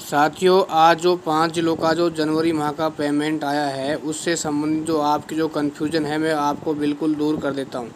साथियों, आज जो 5 जिलों का जो जनवरी माह का पेमेंट आया है, उससे संबंधित जो आपकी जो कन्फ्यूजन है, मैं आपको बिल्कुल दूर कर देता हूँ।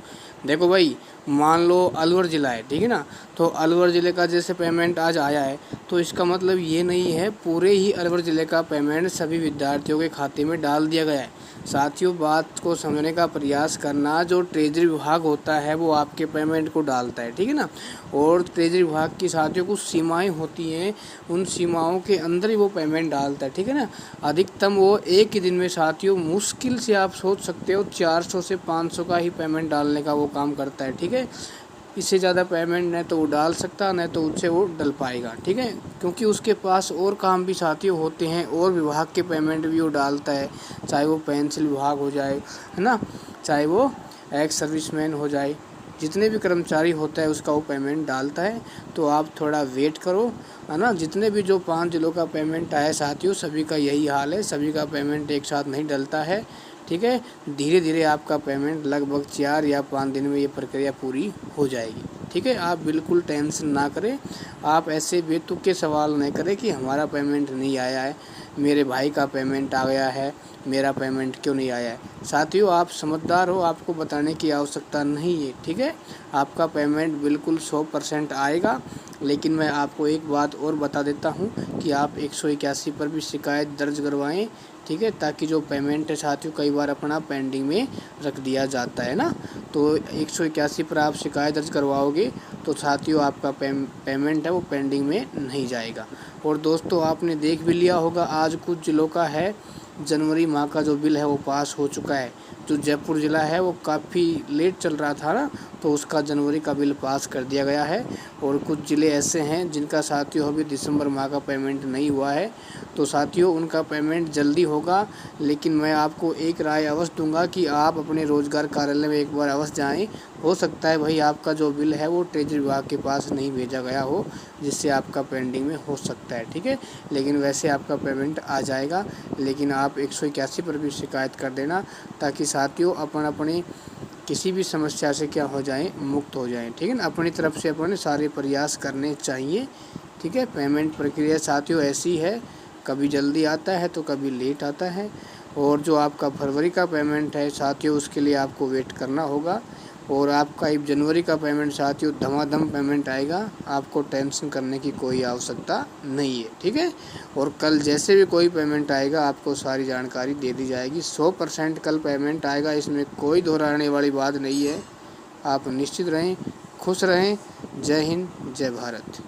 देखो भाई, मान लो अलवर ज़िला है, ठीक है ना। तो अलवर ज़िले का जैसे पेमेंट आज आया है, तो इसका मतलब ये नहीं है पूरे ही अलवर ज़िले का पेमेंट सभी विद्यार्थियों के खाते में डाल दिया गया है। साथियों, बात को समझने का प्रयास करना। जो ट्रेजरी विभाग होता है वो आपके पेमेंट को डालता है, ठीक है ना। और ट्रेजरी विभाग की साथियों कुछ सीमाएं होती हैं, उन सीमाओं के अंदर ही वो पेमेंट डालता है, ठीक है ना। अधिकतम वो एक ही दिन में साथियों मुश्किल से आप सोच सकते हो 400 से 500 का ही पेमेंट डालने का वो काम करता है, ठीक है। इससे ज़्यादा पेमेंट न तो वो डाल सकता, न तो उससे वो डल पाएगा, ठीक है। क्योंकि उसके पास और काम भी साथियों होते हैं, और विभाग के पेमेंट भी वो डालता है, चाहे वो पेंसिल विभाग हो जाए, है ना, चाहे वो एक्स सर्विसमैन हो जाए, जितने भी कर्मचारी होता है उसका वो पेमेंट डालता है। तो आप थोड़ा वेट करो, है ना। जितने भी जो 5 जिलों का पेमेंट आया साथियों, सभी का यही हाल है, सभी का पेमेंट एक साथ नहीं डलता है, ठीक है। धीरे धीरे आपका पेमेंट लगभग 4 या 5 दिन में ये प्रक्रिया पूरी हो जाएगी, ठीक है। आप बिल्कुल टेंशन ना करें, आप ऐसे बेतुके सवाल नहीं करें कि हमारा पेमेंट नहीं आया है, मेरे भाई का पेमेंट आ गया है, मेरा पेमेंट क्यों नहीं आया है। साथियों, आप समझदार हो, आपको बताने की आवश्यकता नहीं है, ठीक है। आपका पेमेंट बिल्कुल 100% आएगा। लेकिन मैं आपको एक बात और बता देता हूँ कि आप 181 पर भी शिकायत दर्ज करवाएं, ठीक है, ताकि जो पेमेंट है साथियों कई बार अपना पेंडिंग में रख दिया जाता है ना। तो 181 पर आप शिकायत दर्ज करवाओगे तो साथियों आपका पेमेंट है वो पेंडिंग में नहीं जाएगा। और दोस्तों, आपने देख भी लिया होगा, आज कुछ जिलों का है जनवरी माह का जो बिल है वो पास हो चुका है। जो जयपुर ज़िला है वो काफ़ी लेट चल रहा था ना, तो उसका जनवरी का बिल पास कर दिया गया है। और कुछ ज़िले ऐसे हैं जिनका साथियों अभी दिसंबर माह का पेमेंट नहीं हुआ है, तो साथियों उनका पेमेंट जल्दी होगा। लेकिन मैं आपको एक राय अवश्य दूंगा कि आप अपने रोजगार कार्यालय में एक बार अवश्य जाएं। हो सकता है भाई आपका जो बिल है वो ट्रेजरी विभाग के पास नहीं भेजा गया हो, जिससे आपका पेंडिंग में हो सकता है, ठीक है। लेकिन वैसे आपका पेमेंट आ जाएगा। लेकिन आप 181 पर भी शिकायत कर देना, ताकि साथियों अपनी किसी भी समस्या से क्या हो जाएं, मुक्त हो जाएं, ठीक है ना। अपनी तरफ से अपने सारे प्रयास करने चाहिए, ठीक है। पेमेंट प्रक्रिया साथियों ऐसी है, कभी जल्दी आता है तो कभी लेट आता है। और जो आपका फरवरी का पेमेंट है साथियों, उसके लिए आपको वेट करना होगा। और आपका जनवरी का पेमेंट साथियों धमाधम पेमेंट आएगा, आपको टेंशन करने की कोई आवश्यकता नहीं है, ठीक है। और कल जैसे भी कोई पेमेंट आएगा आपको सारी जानकारी दे दी जाएगी। 100% कल पेमेंट आएगा, इसमें कोई दोहराने वाली बात नहीं है। आप निश्चित रहें, खुश रहें। जय हिंद, जय भारत।